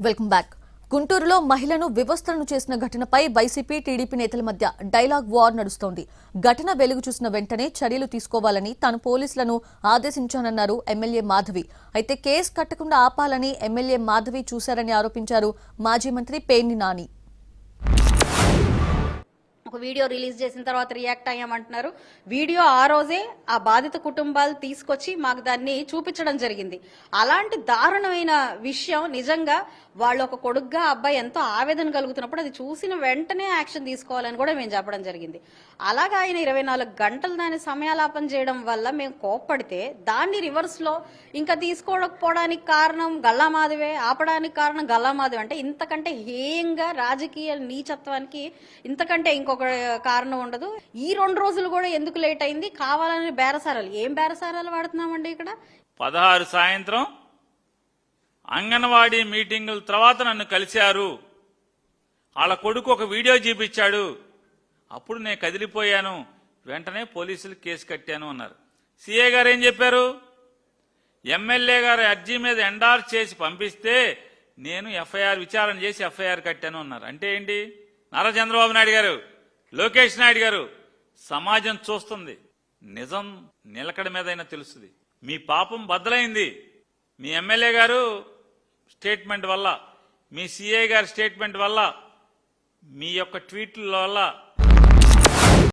Welcome back. గుంటూరులో మహిళను వివస్త్రను చేసిన ఘటనపై వైసీపీ టీడీపీ నేతల మధ్య డైలాగ్ వార్ నడుస్తోంది. ఘటన వెలుగు చూసిన వెంటనే చర్యలు తీసుకోవాలని తాను పోలీసులను ఆదేశించానన్నారు ఎమ్మెల్యే మాధవి. అయితే కేసు కట్టకుండా ఆపాలని ఎమ్మెల్యే మాధవి చూశారని ఆరోపించారు మాజీ మంత్రి పేర్ని నాని. ఒక వీడియో రిలీజ్ చేసిన తర్వాత రియాక్ట్ అయ్యామంటున్నారు. వీడియో ఆ రోజే ఆ బాధిత కుటుంబాలు తీసుకొచ్చి మాకు దాన్ని చూపించడం జరిగింది. అలాంటి దారుణమైన విషయం నిజంగా వాళ్ళు ఒక కొడుగ్గా అబ్బాయి ఎంతో ఆవేదన కలుగుతున్నప్పుడు అది చూసిన వెంటనే యాక్షన్ తీసుకోవాలని కూడా మేము చెప్పడం జరిగింది. అలాగా ఆయన 24 గంటలు దాన్ని సమయాలాపన చేయడం వల్ల మేము కోప్పడితే దాన్ని రివర్స్ లో ఇంకా తీసుకోకపోవడానికి కారణం గల్లామాధవే, ఆపడానికి కారణం గల్లామాధవే. అంటే ఇంతకంటే హేయంగా రాజకీయ నీచత్వానికి ఇంతకంటే ఇంకొక కారణం ఉండదు. ఈ 2 రోజులు కూడా ఎందుకు లేట్ అయింది? కావాలని బేరసారాలు. ఏం బేరసారాలు వాడుతున్నామండి ఇక్కడ? 16 సాయంత్రం అంగన్వాడీ మీటింగుల తర్వాత నన్ను కలిశారు. వాళ్ళ కొడుకు ఒక వీడియో చూపించాడు. అప్పుడు నేను కదిలిపోయాను. వెంటనే పోలీసులు కేసు కట్టాను అన్నారు. సీఏ గారు ఏం చెప్పారు? ఎమ్మెల్యే గారు అర్జీ మీద ఎండార్స్ చేసి పంపిస్తే నేను ఎఫ్ఐఆర్ విచారణ చేసి ఎఫ్ఐఆర్ కట్టాను అన్నారు. అంటే ఏంటి? నారా చంద్రబాబు నాయుడు గారు, లోకేష్ నాయుడు గారు, సమాజం చూస్తుంది. నిజం నిలకడ మీదైనా తెలుస్తుంది. మీ పాపం బద్దలైంది. మీ ఎమ్మెల్యే గారు స్టేట్మెంట్ వల్ల, మీ సీఐ గారి స్టేట్మెంట్ వల్ల, మీ యొక్క ట్వీట్ల వల్ల